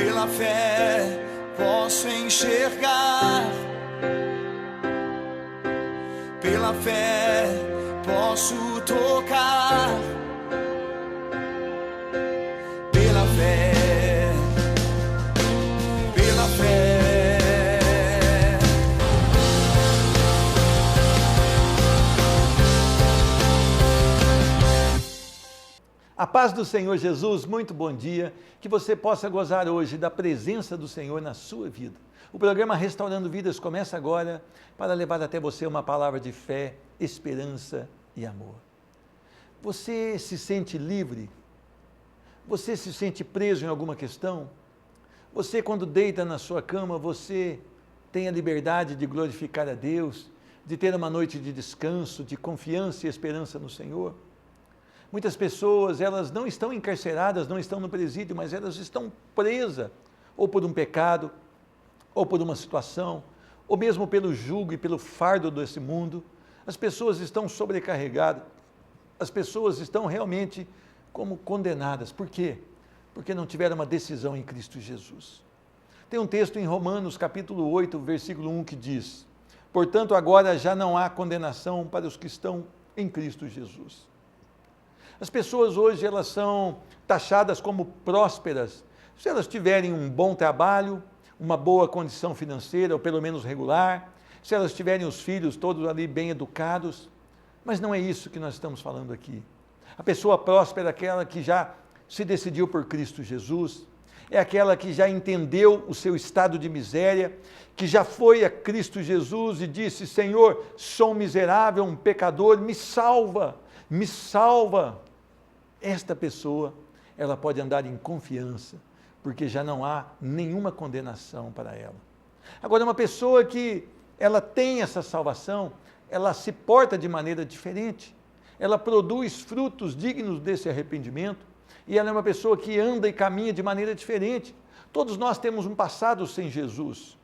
Pela fé posso enxergar, pela fé posso tocar, pela fé, pela fé. A paz do Senhor Jesus, muito bom dia, que você possa gozar hoje da presença do Senhor na sua vida. O programa Restaurando Vidas começa agora para levar até você uma palavra de fé, esperança e amor. Você se sente livre? Você se sente preso em alguma questão? Você, quando deita na sua cama, você tem a liberdade de glorificar a Deus, de ter uma noite de descanso, de confiança e esperança no Senhor? Muitas pessoas, elas não estão encarceradas, não estão no presídio, mas elas estão presas, ou por um pecado, ou por uma situação, ou mesmo pelo jugo e pelo fardo desse mundo. As pessoas estão sobrecarregadas, as pessoas estão realmente como condenadas. Por quê? Porque não tiveram uma decisão em Cristo Jesus. Tem um texto em Romanos, capítulo 8, versículo 1, que diz: portanto, agora já não há condenação para os que estão em Cristo Jesus. As pessoas hoje, elas são taxadas como prósperas se elas tiverem um bom trabalho, uma boa condição financeira, ou pelo menos regular, se elas tiverem os filhos todos ali bem educados. Mas não é isso que nós estamos falando aqui. A pessoa próspera é aquela que já se decidiu por Cristo Jesus, é aquela que já entendeu o seu estado de miséria, que já foi a Cristo Jesus e disse: Senhor, sou miserável, um pecador, me salva, me salva. Esta pessoa, ela pode andar em confiança, porque já não há nenhuma condenação para ela. Agora, uma pessoa que ela tem essa salvação, ela se porta de maneira diferente, ela produz frutos dignos desse arrependimento, e ela é uma pessoa que anda e caminha de maneira diferente. Todos nós temos um passado sem Jesus,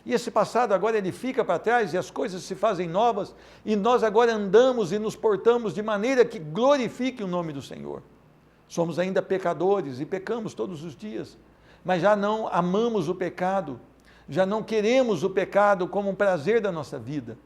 e esse passado agora ele fica para trás e as coisas se fazem novas, e nós agora andamos e nos portamos de maneira que glorifique o nome do Senhor. Somos ainda pecadores e pecamos todos os dias, mas já não amamos o pecado, já não queremos o pecado como um prazer da nossa vida.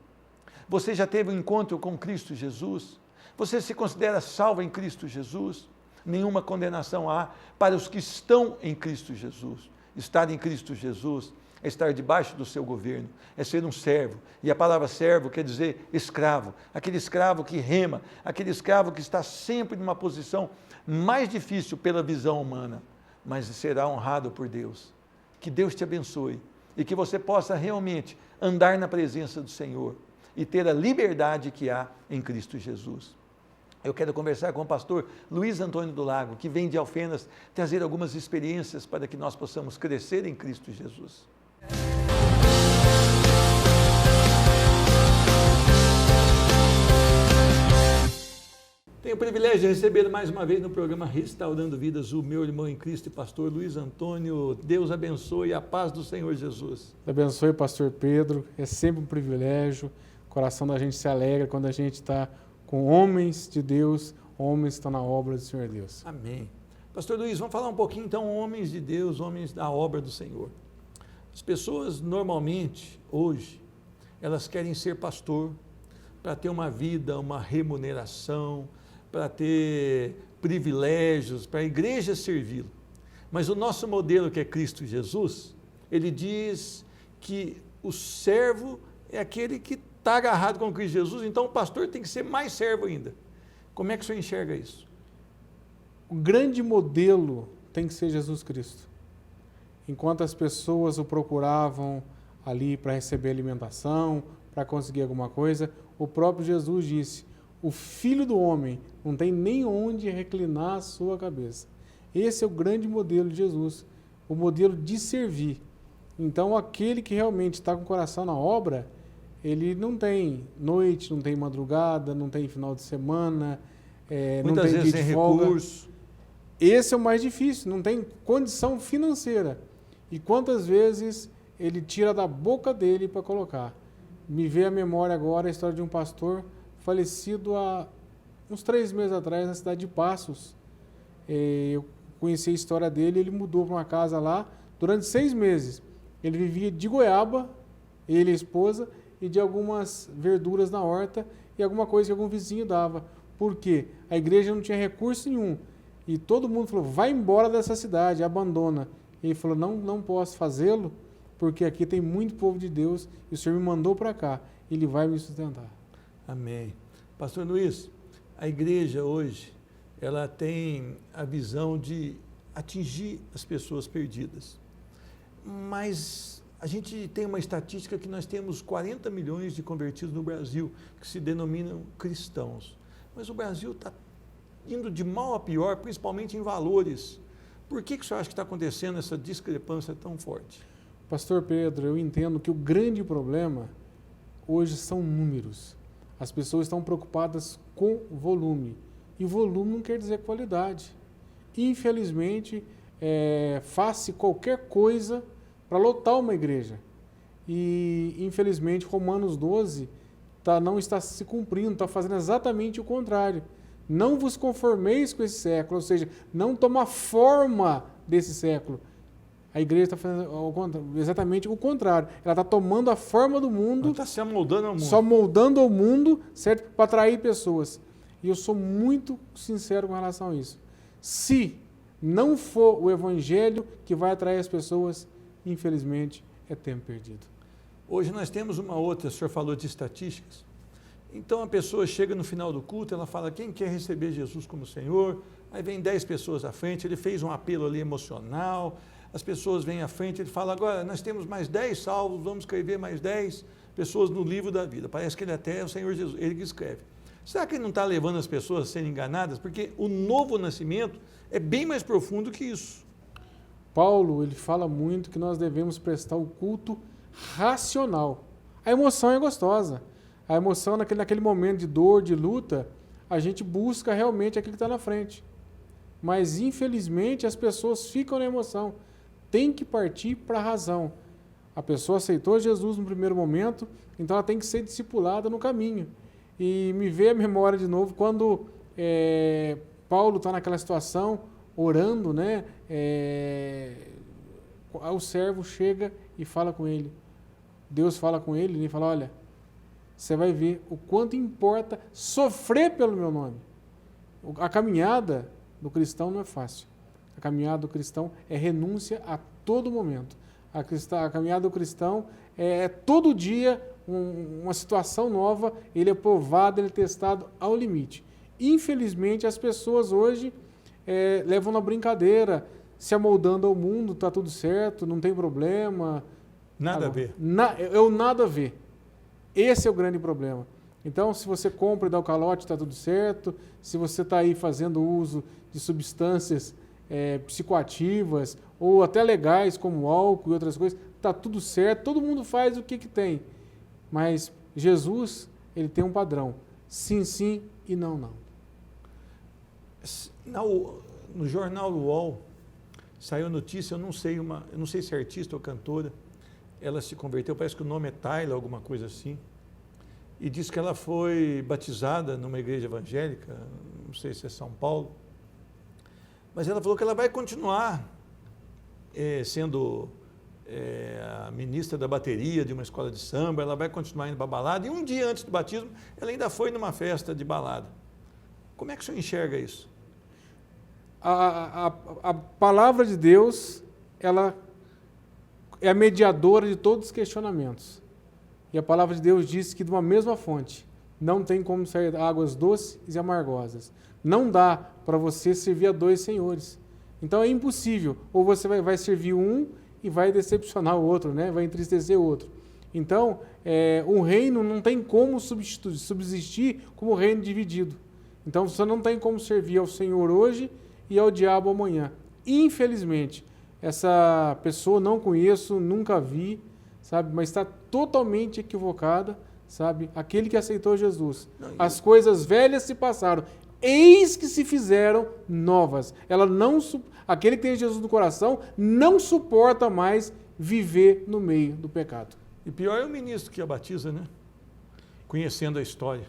Você já teve um encontro com Cristo Jesus? Você se considera salvo em Cristo Jesus? Nenhuma condenação há para os que estão em Cristo Jesus. Estar em Cristo Jesus é estar debaixo do seu governo, é ser um servo. E a palavra servo quer dizer escravo, aquele escravo que rema, aquele escravo que está sempre numa posição mais difícil pela visão humana, mas será honrado por Deus. Que Deus te abençoe e que você possa realmente andar na presença do Senhor e ter a liberdade que há em Cristo Jesus. Eu quero conversar com o pastor Luiz Antônio do Lago, que vem de Alfenas, trazer algumas experiências para que nós possamos crescer em Cristo Jesus. Tenho o privilégio de receber mais uma vez no programa Restaurando Vidas o meu irmão em Cristo e pastor Luiz Antônio. Deus abençoe, a paz do Senhor Jesus. Abençoe, pastor Pedro. É sempre um privilégio. O coração da gente se alegra quando a gente está com homens de Deus, homens que estão na obra do Senhor Deus. Amém. Pastor Luiz, vamos falar um pouquinho então, homens de Deus, homens da obra do Senhor. As pessoas normalmente, hoje, elas querem ser pastor para ter uma vida, uma remuneração, para ter privilégios, para a igreja servi-lo. Mas o nosso modelo, que é Cristo Jesus, ele diz que o servo é aquele que está agarrado com Cristo Jesus, então o pastor tem que ser mais servo ainda. Como é que o senhor enxerga isso? O grande modelo tem que ser Jesus Cristo. Enquanto as pessoas o procuravam ali para receber alimentação, para conseguir alguma coisa, o próprio Jesus disse: o Filho do Homem não tem nem onde reclinar a sua cabeça. Esse é o grande modelo de Jesus, o modelo de servir. Então, aquele que realmente está com o coração na obra, ele não tem noite, não tem madrugada, não tem final de semana, não tem dia de folga. Recurso. Esse é o mais difícil, não tem condição financeira. E quantas vezes ele tira da boca dele para colocar. Me veio à memória agora a história de um pastor falecido há uns 3 meses atrás na cidade de Passos. Eu conheci a história dele, ele mudou para uma casa lá durante 6 meses. Ele vivia de goiaba, ele e a esposa, e de algumas verduras na horta e alguma coisa que algum vizinho dava. Por quê? A igreja não tinha recurso nenhum. E todo mundo falou, vai embora dessa cidade, abandona. E ele falou, não posso fazê-lo, porque aqui tem muito povo de Deus e o Senhor me mandou para cá. Ele vai me sustentar. Amém. Pastor Luiz, a igreja hoje, ela tem a visão de atingir as pessoas perdidas. Mas a gente tem uma estatística que nós temos 40 milhões de convertidos no Brasil, que se denominam cristãos. Mas o Brasil está indo de mal a pior, principalmente em valores. Por que o senhor acha que está acontecendo essa discrepância tão forte? Pastor Pedro, eu entendo que o grande problema hoje são números. As pessoas estão preocupadas com volume. E volume não quer dizer qualidade. Infelizmente, faz-se qualquer coisa para lotar uma igreja. E, infelizmente, Romanos 12 não está se cumprindo, está fazendo exatamente o contrário. Não vos conformeis com esse século, ou seja, não toma forma desse século. A igreja está fazendo exatamente o contrário. Ela está tomando a forma do mundo. Ela está se amoldando ao mundo. Só moldando ao mundo, certo? Para atrair pessoas. E eu sou muito sincero com relação a isso. Se não for o evangelho que vai atrair as pessoas, infelizmente, é tempo perdido. Hoje nós temos uma outra, o senhor falou de estatísticas. Então a pessoa chega no final do culto, ela fala, quem quer receber Jesus como Senhor? Aí vem 10 pessoas à frente, ele fez um apelo ali emocional, as pessoas vêm à frente, ele fala, agora nós temos mais 10 salvos, vamos escrever mais 10 pessoas no livro da vida. Parece que ele até é o Senhor Jesus, ele que escreve. Será que ele não está levando as pessoas a serem enganadas? Porque o novo nascimento é bem mais profundo que isso. Paulo, ele fala muito que nós devemos prestar o culto racional. A emoção é gostosa. A emoção, naquele momento de dor, de luta, a gente busca realmente aquilo que está na frente. Mas, infelizmente, as pessoas ficam na emoção. Tem que partir para a razão. A pessoa aceitou Jesus no primeiro momento, então ela tem que ser discipulada no caminho. E me veio a memória de novo quando Paulo está naquela situação, orando, né? O servo chega e fala com ele. Deus fala com ele e ele fala, olha, você vai ver o quanto importa sofrer pelo meu nome. A caminhada do cristão não é fácil. A caminhada do cristão é renúncia a todo momento. A caminhada do cristão é todo dia uma situação nova, ele é provado, ele é testado ao limite. Infelizmente, as pessoas hoje levam na brincadeira, se amoldando ao mundo, está tudo certo, não tem problema. Nada a ver. Nada a ver. Esse é o grande problema. Então, se você compra e dá o calote, está tudo certo. Se você está aí fazendo uso de substâncias psicoativas ou até legais, como álcool e outras coisas, está tudo certo. Todo mundo faz o que tem. Mas Jesus, ele tem um padrão. Sim, sim e não, não. No jornal UOL, saiu notícia, eu não sei se é artista ou cantora, ela se converteu, parece que o nome é Tayla, alguma coisa assim, e diz que ela foi batizada numa igreja evangélica, não sei se é São Paulo, mas ela falou que ela vai continuar sendo a ministra da bateria de uma escola de samba, ela vai continuar indo para balada, e um dia antes do batismo, ela ainda foi numa festa de balada. Como é que o senhor enxerga isso? A palavra de Deus, ela é a mediadora de todos os questionamentos. E a palavra de Deus diz que de uma mesma fonte não tem como sair águas doces e amargosas. Não dá para você servir a 2 senhores. Então é impossível. Ou você vai servir um e vai decepcionar o outro, né? Vai entristecer o outro. Então, um reino não tem como subsistir como reino dividido. Então, você não tem como servir ao Senhor hoje e ao diabo amanhã. Infelizmente, essa pessoa não conheço, nunca vi, sabe? Mas está totalmente equivocada, sabe? Aquele que aceitou Jesus. As coisas velhas se passaram, eis que se fizeram novas. Aquele que tem Jesus no coração não suporta mais viver no meio do pecado. E pior é o ministro que a batiza, né? Conhecendo a história.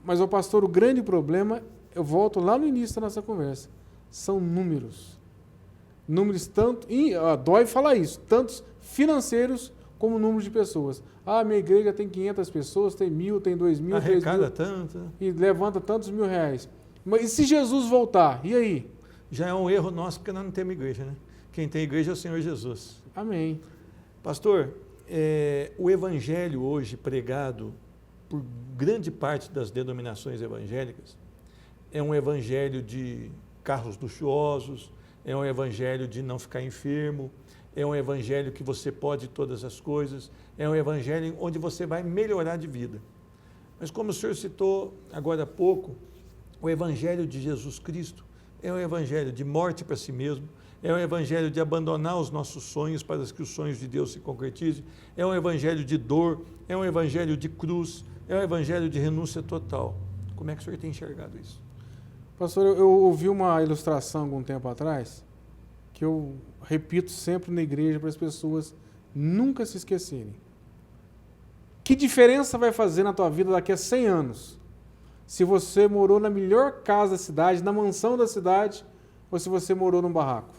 Mas, pastor, o grande problema, eu volto lá no início da nossa conversa, são números. Números tanto, dói falar isso, tantos financeiros como número de pessoas. Minha igreja tem 500 pessoas, tem 1.000, tem 2.000, arrecada 3.000. tanto. E levanta tantos mil reais. Mas e se Jesus voltar? E aí? Já é um erro nosso, porque nós não temos igreja, né? Quem tem igreja é o Senhor Jesus. Amém. Pastor, o evangelho hoje pregado por grande parte das denominações evangélicas é um evangelho de carros luxuosos, é um evangelho de não ficar enfermo, é um evangelho que você pode todas as coisas, é um evangelho onde você vai melhorar de vida. Mas como o senhor citou agora há pouco, o evangelho de Jesus Cristo é um evangelho de morte para si mesmo, é um evangelho de abandonar os nossos sonhos para que os sonhos de Deus se concretizem, é um evangelho de dor, é um evangelho de cruz, é um evangelho de renúncia total. Como é que o senhor tem enxergado isso? Pastor, eu ouvi uma ilustração algum tempo atrás, que eu repito sempre na igreja para as pessoas nunca se esquecerem. Que diferença vai fazer na tua vida daqui a 100 anos? Se você morou na melhor casa da cidade, na mansão da cidade, ou se você morou num barraco?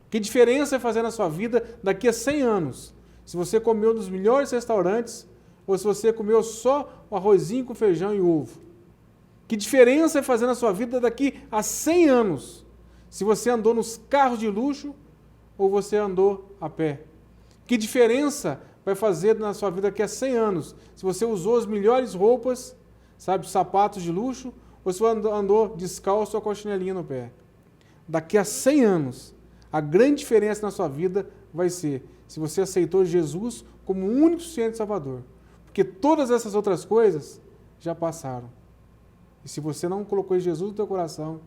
Que diferença vai fazer na sua vida daqui a 100 anos? Se você comeu nos melhores restaurantes, ou se você comeu só o arrozinho com feijão e ovo? Que diferença vai fazer na sua vida daqui a 100 anos? Se você andou nos carros de luxo ou você andou a pé? Que diferença vai fazer na sua vida daqui a 100 anos? Se você usou as melhores roupas, sapatos de luxo, ou se você andou descalço ou com a chinelinha no pé? Daqui a 100 anos, a grande diferença na sua vida vai ser se você aceitou Jesus como o único suficiente Salvador. Porque todas essas outras coisas já passaram. E se você não colocou Jesus no teu coração,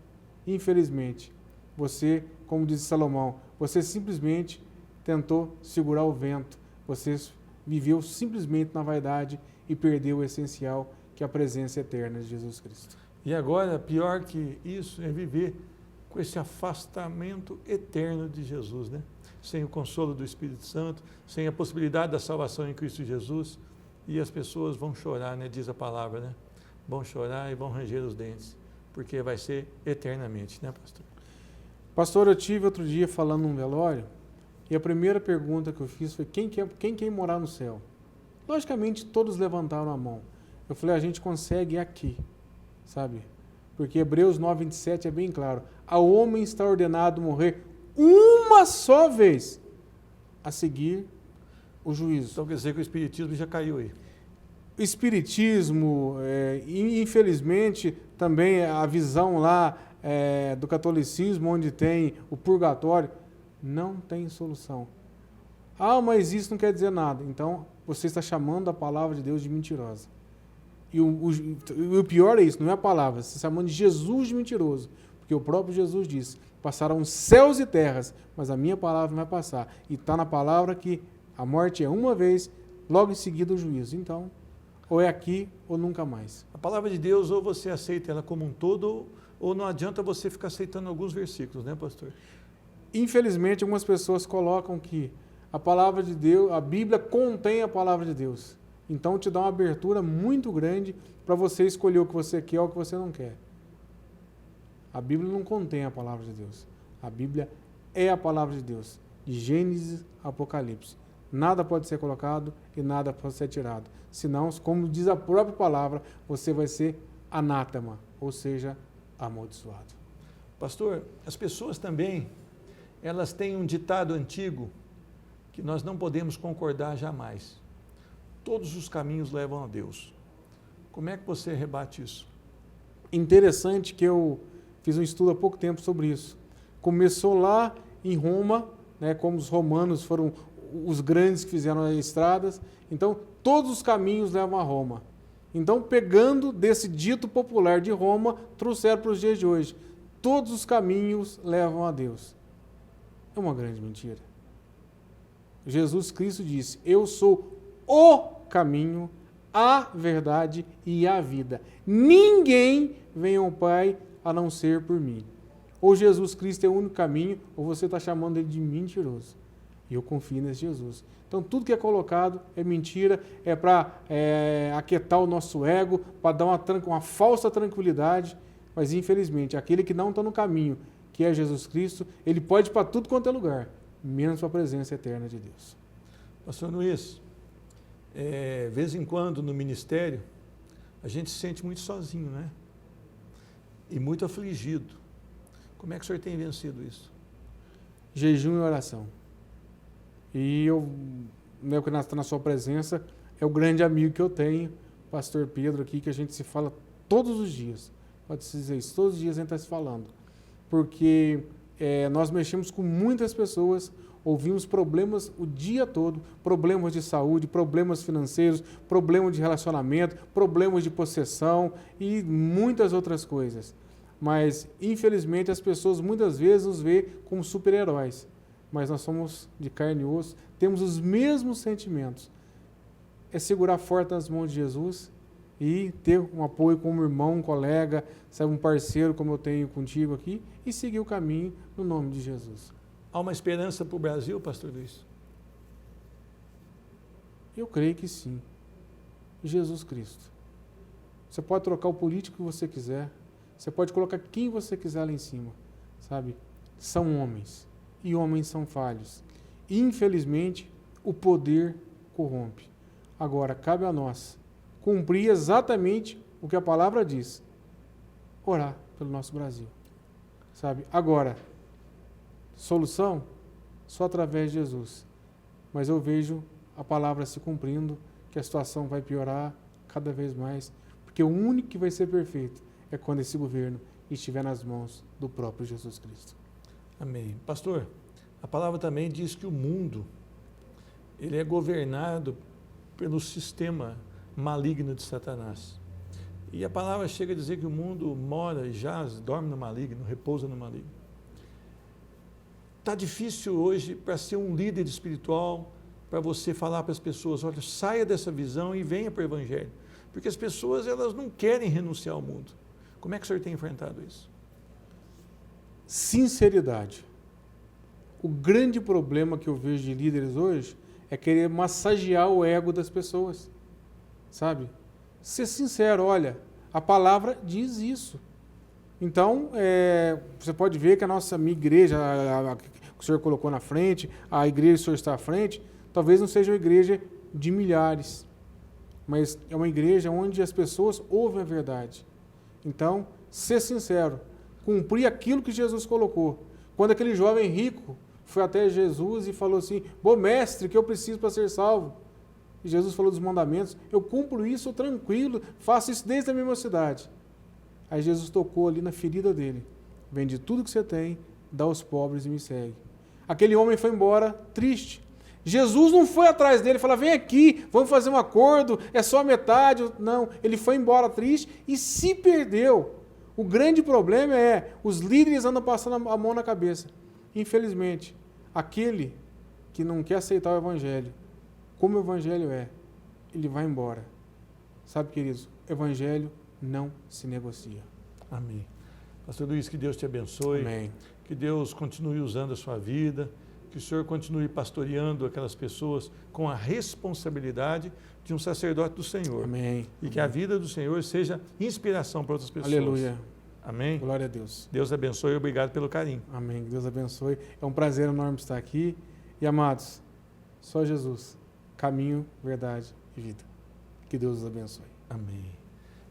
infelizmente, você, como diz Salomão, você simplesmente tentou segurar o vento, você viveu simplesmente na vaidade e perdeu o essencial, que é a presença eterna de Jesus Cristo. E agora, pior que isso, é viver com esse afastamento eterno de Jesus, né? Sem o consolo do Espírito Santo, sem a possibilidade da salvação em Cristo Jesus, e as pessoas vão chorar, né? Diz a palavra, né? Vão chorar e vão ranger os dentes, porque vai ser eternamente, né, pastor? Pastor, eu tive outro dia falando num velório, e a primeira pergunta que eu fiz foi: quem quer morar no céu? Logicamente, todos levantaram a mão. Eu falei: a gente consegue aqui, sabe? Porque Hebreus 9:27 é bem claro: ao homem está ordenado morrer uma só vez, a seguir o juízo. Então quer dizer que o Espiritismo já caiu aí. O Espiritismo, infelizmente, também a visão lá do catolicismo, onde tem o purgatório, não tem solução. Mas isso não quer dizer nada. Então, você está chamando a palavra de Deus de mentirosa. E o pior é isso, não é a palavra, você está chamando de Jesus de mentiroso. Porque o próprio Jesus disse: passarão céus e terras, mas a minha palavra não vai passar. E está na palavra que a morte é uma vez, logo em seguida o juízo. Então, ou é aqui ou nunca mais. A palavra de Deus, ou você aceita ela como um todo, ou não adianta você ficar aceitando alguns versículos, né, pastor? Infelizmente, algumas pessoas colocam que a palavra de Deus, a Bíblia contém a palavra de Deus. Então, te dá uma abertura muito grande para você escolher o que você quer ou o que você não quer. A Bíblia não contém a palavra de Deus. A Bíblia é a palavra de Deus, de Gênesis a Apocalipse. Nada pode ser colocado e nada pode ser tirado. Senão, como diz a própria palavra, você vai ser anátema, ou seja, amaldiçoado. Pastor, as pessoas também, elas têm um ditado antigo que nós não podemos concordar jamais. Todos os caminhos levam a Deus. Como é que você rebate isso? Interessante que eu fiz um estudo há pouco tempo sobre isso. Começou lá em Roma, né, como os romanos foram os grandes que fizeram as estradas. Então, todos os caminhos levam a Roma. Então, pegando desse dito popular de Roma, trouxeram para os dias de hoje. Todos os caminhos levam a Deus. É uma grande mentira. Jesus Cristo disse: eu sou o caminho, a verdade e a vida. Ninguém vem ao Pai a não ser por mim. Ou Jesus Cristo é o único caminho, ou você está chamando ele de mentiroso. E eu confio nesse Jesus. Então, tudo que é colocado é mentira, é para aquietar o nosso ego, para dar uma falsa tranquilidade, mas, infelizmente, aquele que não está no caminho, que que é Jesus Cristo, ele pode ir para tudo quanto é lugar, menos para a presença eterna de Deus. Pastor Luiz, vez em quando no ministério, a gente se sente muito sozinho, né? E muito afligido. Como é que o senhor tem vencido isso? Jejum e oração. E eu, que está na sua presença, é o grande amigo que eu tenho, pastor Pedro aqui, que a gente se fala todos os dias. Pode-se dizer isso, todos os dias a gente está se falando. Porque nós mexemos com muitas pessoas, ouvimos problemas o dia todo, problemas de saúde, problemas financeiros, problemas de relacionamento, problemas de possessão e muitas outras coisas. Mas, infelizmente, as pessoas muitas vezes nos veem como super-heróis. Mas nós somos de carne e osso, temos os mesmos sentimentos. É segurar forte nas mãos de Jesus e ter um apoio como irmão, um colega, sabe, um parceiro como eu tenho contigo aqui e seguir o caminho no nome de Jesus. Há uma esperança para o Brasil, pastor Luiz? Eu creio que sim. Jesus Cristo. Você pode trocar o político que você quiser, você pode colocar quem você quiser lá em cima, sabe? São homens, e homens são falhos. Infelizmente, o poder corrompe. Agora, cabe a nós cumprir exatamente o que a palavra diz. Orar pelo nosso Brasil, sabe? Agora, solução? Só através de Jesus. Mas eu vejo a palavra se cumprindo, que a situação vai piorar cada vez mais, porque o único que vai ser perfeito é quando esse governo estiver nas mãos do próprio Jesus Cristo. Amém. Pastor, a palavra também diz que o mundo, ele é governado pelo sistema maligno de Satanás. E a palavra chega a dizer que o mundo mora, jaz, dorme no maligno, repousa no maligno. Está difícil hoje para ser um líder espiritual, para você falar para as pessoas, olha, saia dessa visão e venha para o Evangelho. Porque as pessoas, elas não querem renunciar ao mundo. Como é que o senhor tem enfrentado isso? Sinceridade. O grande problema que eu vejo de líderes hoje é querer massagear o ego das pessoas, sabe? Ser sincero, olha, a palavra diz isso. Então, você pode ver que a nossa minha igreja, que o senhor colocou na frente, a igreja que o senhor está à frente, talvez não seja uma igreja de milhares, mas é uma igreja onde as pessoas ouvem a verdade. Então, ser sincero, cumprir aquilo que Jesus colocou. Quando aquele jovem rico foi até Jesus e falou assim, bom mestre, que eu preciso para ser salvo? E Jesus falou dos mandamentos, eu cumpro isso tranquilo, faço isso desde a minha mocidade. Aí Jesus tocou ali na ferida dele, vende tudo que você tem, dá aos pobres e me segue. Aquele homem foi embora triste. Jesus não foi atrás dele e falou, vem aqui, vamos fazer um acordo, é só metade. Não, ele foi embora triste e se perdeu. O grande problema é, os líderes andam passando a mão na cabeça. Infelizmente, aquele que não quer aceitar o Evangelho, como o Evangelho é, ele vai embora. Sabe, queridos, o Evangelho não se negocia. Amém. Pastor Luiz, que Deus te abençoe. Amém. Que Deus continue usando a sua vida, que o Senhor continue pastoreando aquelas pessoas com a responsabilidade de um sacerdote do Senhor. Amém. E que a vida do Senhor seja inspiração para outras pessoas. Aleluia. Amém. Glória a Deus. Deus abençoe e obrigado pelo carinho. Amém. Deus abençoe. É um prazer enorme estar aqui. E amados, só Jesus, caminho, verdade e vida. Que Deus os abençoe. Amém.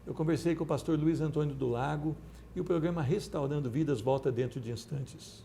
Eu conversei com o pastor Luiz Antônio do Lago e o programa Restaurando Vidas volta dentro de instantes.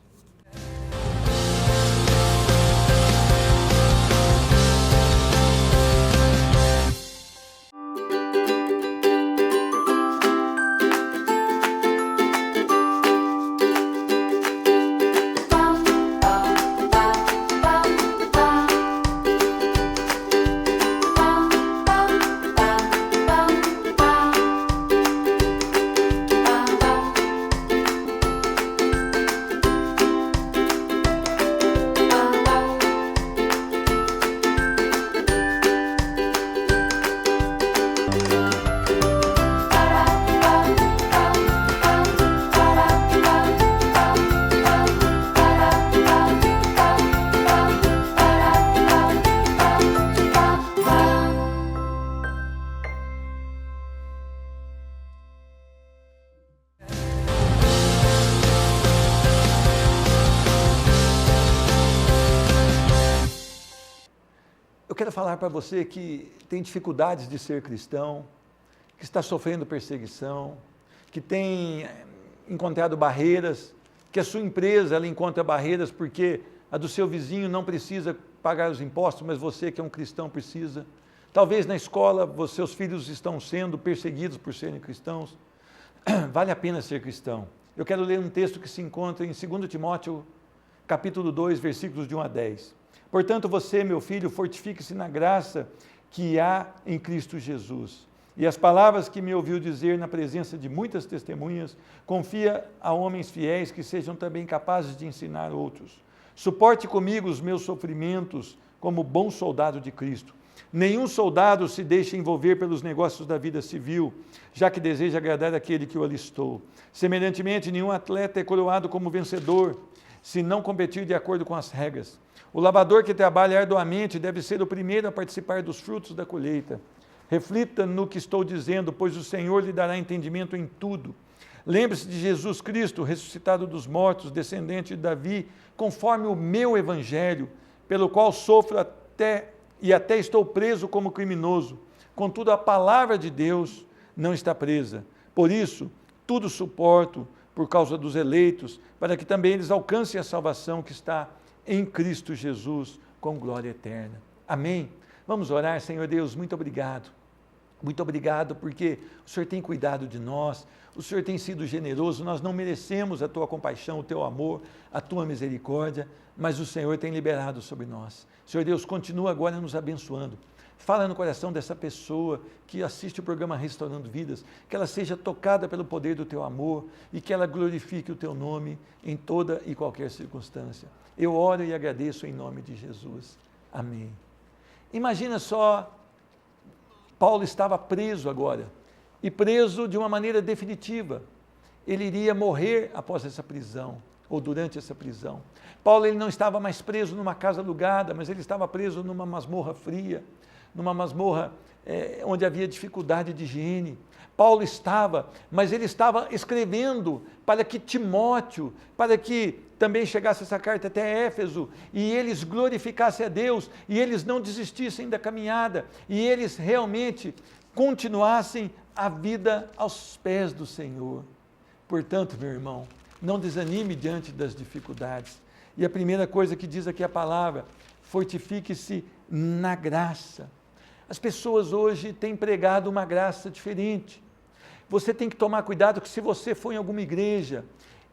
quero falar para você que tem dificuldades de ser cristão, que está sofrendo perseguição, que tem encontrado barreiras, que a sua empresa ela encontra barreiras porque a do seu vizinho não precisa pagar os impostos, mas você que é um cristão precisa. Talvez na escola seus filhos estão sendo perseguidos por serem cristãos. Vale a pena ser cristão. Eu quero ler um texto que se encontra em 2 Timóteo, capítulo 2, versículos de 1 a 10. Portanto, você, meu filho, fortifique-se na graça que há em Cristo Jesus. E as palavras que me ouviu dizer na presença de muitas testemunhas, confia a homens fiéis que sejam também capazes de ensinar outros. Suporte comigo os meus sofrimentos como bom soldado de Cristo. Nenhum soldado se deixa envolver pelos negócios da vida civil, já que deseja agradar aquele que o alistou. Semelhantemente, nenhum atleta é coroado como vencedor, se não competir de acordo com as regras. O lavrador que trabalha arduamente deve ser o primeiro a participar dos frutos da colheita. Reflita no que estou dizendo, pois o Senhor lhe dará entendimento em tudo. Lembre-se de Jesus Cristo, ressuscitado dos mortos, descendente de Davi, conforme o meu evangelho, pelo qual sofro até estou preso como criminoso. Contudo, a palavra de Deus não está presa. Por isso, tudo suporto por causa dos eleitos, para que também eles alcancem a salvação que está em Cristo Jesus, com glória eterna. Amém? Vamos orar. Senhor Deus, muito obrigado. Muito obrigado porque o Senhor tem cuidado de nós, o Senhor tem sido generoso, nós não merecemos a Tua compaixão, o Teu amor, a Tua misericórdia, mas o Senhor tem liberado sobre nós. Senhor Deus, continua agora nos abençoando. Fala no coração dessa pessoa que assiste o programa Restaurando Vidas, que ela seja tocada pelo poder do Teu amor e que ela glorifique o Teu nome em toda e qualquer circunstância. Eu oro e agradeço em nome de Jesus. Amém. Imagina só, Paulo estava preso agora, e preso de uma maneira definitiva. Ele iria morrer após essa prisão, ou durante essa prisão. Paulo ele não estava mais preso numa casa alugada, mas ele estava preso numa masmorra fria, numa masmorra onde havia dificuldade de higiene. Paulo estava, mas ele estava escrevendo para que Timóteo, para que também chegasse essa carta até Éfeso, e eles glorificassem a Deus, e eles não desistissem da caminhada, e eles realmente continuassem a vida aos pés do Senhor. Portanto, meu irmão, não desanime diante das dificuldades. E a primeira coisa que diz aqui a palavra, fortifique-se na graça. As pessoas hoje têm pregado uma graça diferente. Você tem que tomar cuidado que se você for em alguma igreja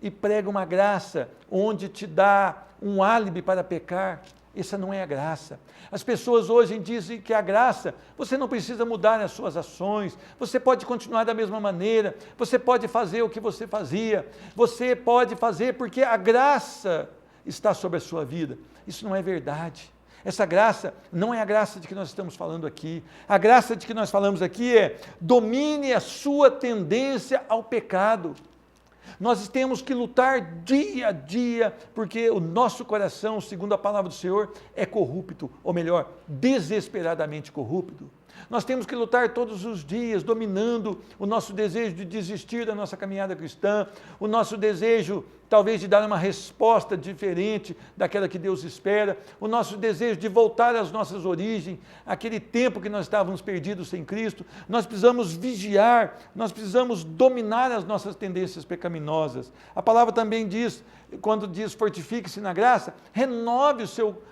e prega uma graça onde te dá um álibi para pecar, essa não é a graça. As pessoas hoje dizem que a graça, você não precisa mudar as suas ações, você pode continuar da mesma maneira, você pode fazer o que você fazia, você pode fazer porque a graça está sobre a sua vida. Isso não é verdade. Essa graça não é a graça de que nós estamos falando aqui. A graça de que nós falamos aqui é: domine a sua tendência ao pecado. Nós temos que lutar dia a dia, porque o nosso coração, segundo a palavra do Senhor, é corrupto, ou melhor, desesperadamente corrupto. Nós temos que lutar todos os dias, dominando o nosso desejo de desistir da nossa caminhada cristã, o nosso desejo, talvez, de dar uma resposta diferente daquela que Deus espera, o nosso desejo de voltar às nossas origens, aquele tempo que nós estávamos perdidos sem Cristo. Nós precisamos vigiar, nós precisamos dominar as nossas tendências pecaminosas. A palavra também diz, quando diz fortifique-se na graça, renove o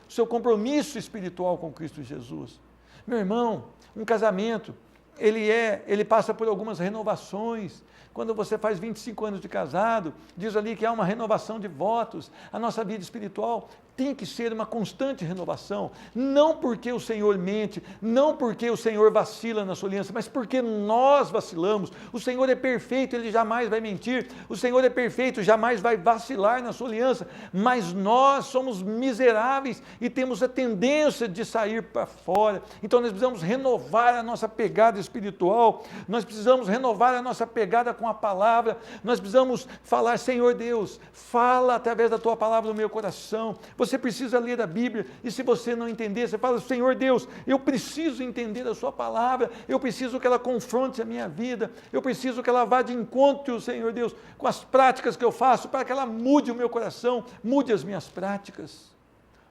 seu compromisso espiritual com Cristo Jesus. Meu irmão, um casamento, ele passa por algumas renovações. Quando você faz 25 anos de casado, diz ali que há uma renovação de votos. A nossa vida espiritual tem que ser uma constante renovação, não porque o Senhor mente, não porque o Senhor vacila na sua aliança, mas porque nós vacilamos. O Senhor é perfeito, Ele jamais vai mentir, o Senhor é perfeito, jamais vai vacilar na sua aliança, mas nós somos miseráveis e temos a tendência de sair para fora. Então nós precisamos renovar a nossa pegada espiritual, nós precisamos renovar a nossa pegada com a palavra, nós precisamos falar: Senhor Deus, fala através da Tua palavra no meu coração. Você precisa ler a Bíblia, e se você não entender, você fala: Senhor Deus, eu preciso entender a Sua palavra, eu preciso que ela confronte a minha vida, eu preciso que ela vá de encontro, Senhor Deus, com as práticas que eu faço, para que ela mude o meu coração, mude as minhas práticas.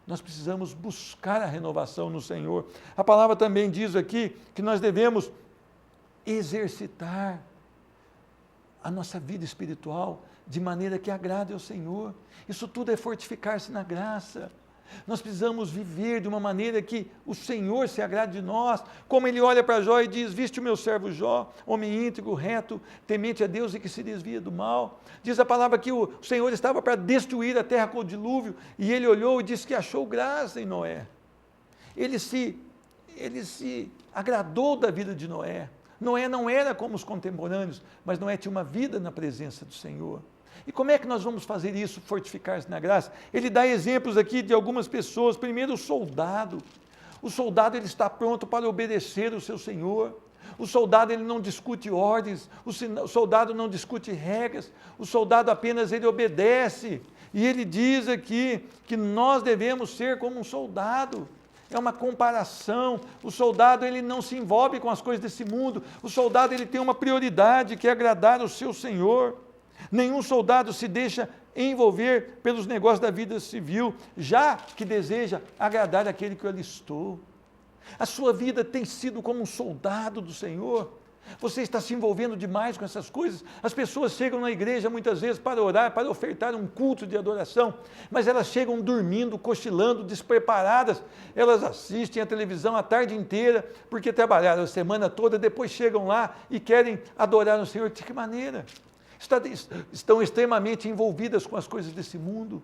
Nós precisamos buscar a renovação no Senhor. A palavra também diz aqui que nós devemos exercitar a nossa vida espiritual de maneira que agrade ao Senhor. Isso tudo é fortificar-se na graça. Nós precisamos viver de uma maneira que o Senhor se agrade de nós, como Ele olha para Jó e diz: viste o meu servo Jó, homem íntegro, reto, temente a Deus e que se desvia do mal. Diz a palavra que o Senhor estava para destruir a terra com o dilúvio, e Ele olhou e disse que achou graça em Noé. Ele se agradou da vida de Noé. Noé não era como os contemporâneos, mas Noé tinha uma vida na presença do Senhor. E como é que nós vamos fazer isso, fortificar-se na graça? Ele dá exemplos aqui de algumas pessoas. Primeiro, o soldado. O soldado, ele está pronto para obedecer o seu senhor. O soldado, ele não discute ordens. O soldado não discute regras. O soldado apenas, ele obedece. E ele diz aqui que nós devemos ser como um soldado. É uma comparação. O soldado, ele não se envolve com as coisas desse mundo. O soldado, ele tem uma prioridade, que é agradar o seu senhor. Nenhum soldado se deixa envolver pelos negócios da vida civil, já que deseja agradar aquele que o alistou. A sua vida tem sido como um soldado do Senhor. Você está se envolvendo demais com essas coisas. As pessoas chegam na igreja muitas vezes para orar, para ofertar um culto de adoração, mas elas chegam dormindo, cochilando, despreparadas. Elas assistem a televisão a tarde inteira, porque trabalharam a semana toda, depois chegam lá e querem adorar o Senhor. De que maneira? Estão extremamente envolvidas com as coisas desse mundo.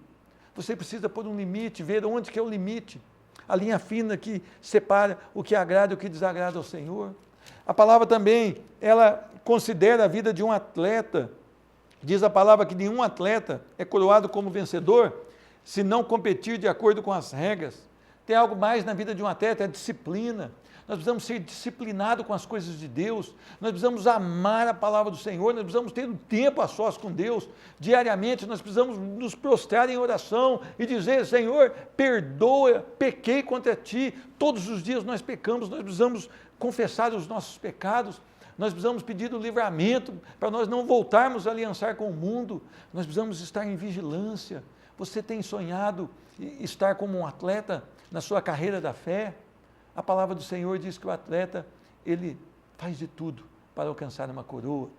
Você precisa pôr um limite, ver onde que é o limite, a linha fina que separa o que agrada e o que desagrada ao Senhor. A palavra também, ela considera a vida de um atleta. Diz a palavra que nenhum atleta é coroado como vencedor se não competir de acordo com as regras. Tem algo mais na vida de um atleta, é a disciplina. Nós precisamos ser disciplinados com as coisas de Deus, nós precisamos amar a palavra do Senhor, nós precisamos ter um tempo a sós com Deus, diariamente nós precisamos nos prostrar em oração e dizer: Senhor, perdoa, pequei contra Ti. Todos os dias nós pecamos, nós precisamos confessar os nossos pecados, nós precisamos pedir o livramento para nós não voltarmos a aliançar com o mundo, nós precisamos estar em vigilância. Você tem sonhado estar como um atleta na sua carreira da fé? A palavra do Senhor diz que o atleta, ele faz de tudo para alcançar uma coroa.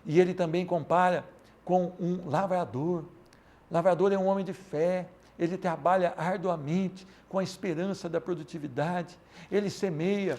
E ele também compara com um lavrador. O lavrador é um homem de fé, ele trabalha arduamente com a esperança da produtividade. Ele semeia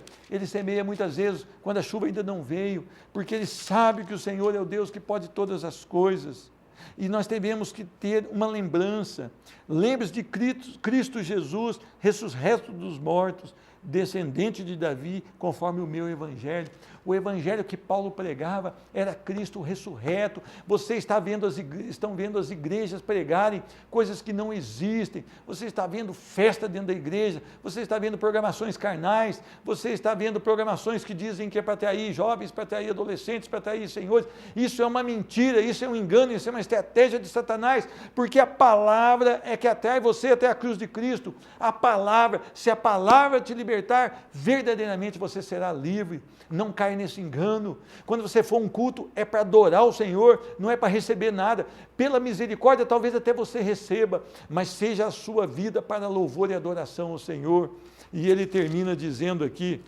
muitas vezes quando a chuva ainda não veio, porque ele sabe que o Senhor é o Deus que pode todas as coisas. E nós devemos que ter uma lembrança. Lembre-se de Cristo Jesus, ressurreto dos mortos, descendente de Davi, conforme o meu evangelho. O evangelho que Paulo pregava era Cristo ressurreto. Você estão vendo as igrejas pregarem coisas que não existem. Você está vendo festa dentro da igreja. Você está vendo programações carnais. Você está vendo programações que dizem que é para atrair jovens, para atrair adolescentes, para atrair senhores. Isso é uma mentira, isso é um engano, isso é uma estratégia de Satanás, porque a palavra é que atrai você até a cruz de Cristo. A palavra, se a palavra te libertar, verdadeiramente você será livre. Não caia nesse engano. Quando você for um culto, é para adorar o Senhor, não é para receber nada. Pela misericórdia, talvez até você receba, mas seja a sua vida para louvor e adoração ao Senhor. E ele termina dizendo aqui: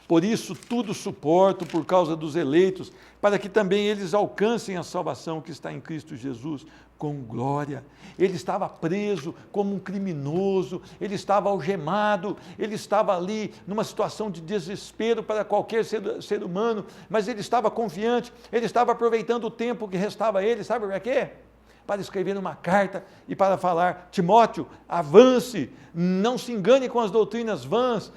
por isso tudo suporto por causa dos eleitos, para que também eles alcancem a salvação que está em Cristo Jesus com glória. Ele estava preso como um criminoso, ele estava algemado, ele estava ali numa situação de desespero para qualquer ser humano, mas ele estava confiante, ele estava aproveitando o tempo que restava a ele, sabe para quê? Para escrever uma carta e para falar: Timóteo, avance, não se engane com as doutrinas vãs,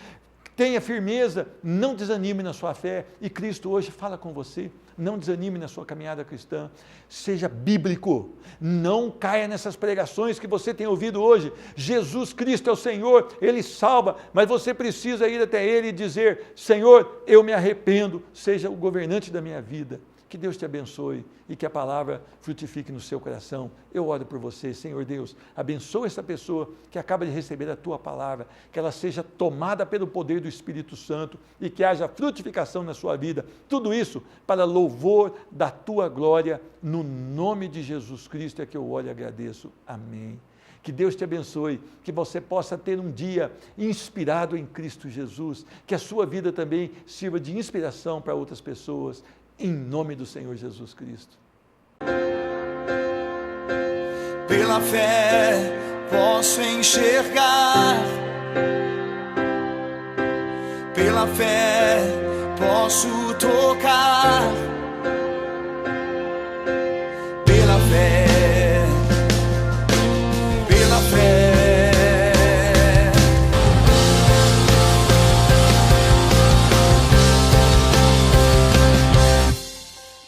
tenha firmeza, não desanime na sua fé. E Cristo hoje fala com você: não desanime na sua caminhada cristã, seja bíblico, não caia nessas pregações que você tem ouvido hoje. Jesus Cristo é o Senhor, Ele salva, mas você precisa ir até Ele e dizer: Senhor, eu me arrependo, seja o governante da minha vida. Que Deus te abençoe e que a palavra frutifique no seu coração. Eu oro por você, Senhor Deus, abençoa essa pessoa que acaba de receber a tua palavra, que ela seja tomada pelo poder do Espírito Santo e que haja frutificação na sua vida. Tudo isso para louvor da tua glória, no nome de Jesus Cristo é que eu oro e agradeço. Amém. Que Deus te abençoe, que você possa ter um dia inspirado em Cristo Jesus, que a sua vida também sirva de inspiração para outras pessoas, em nome do Senhor Jesus Cristo. Pela fé posso enxergar, pela fé posso tocar.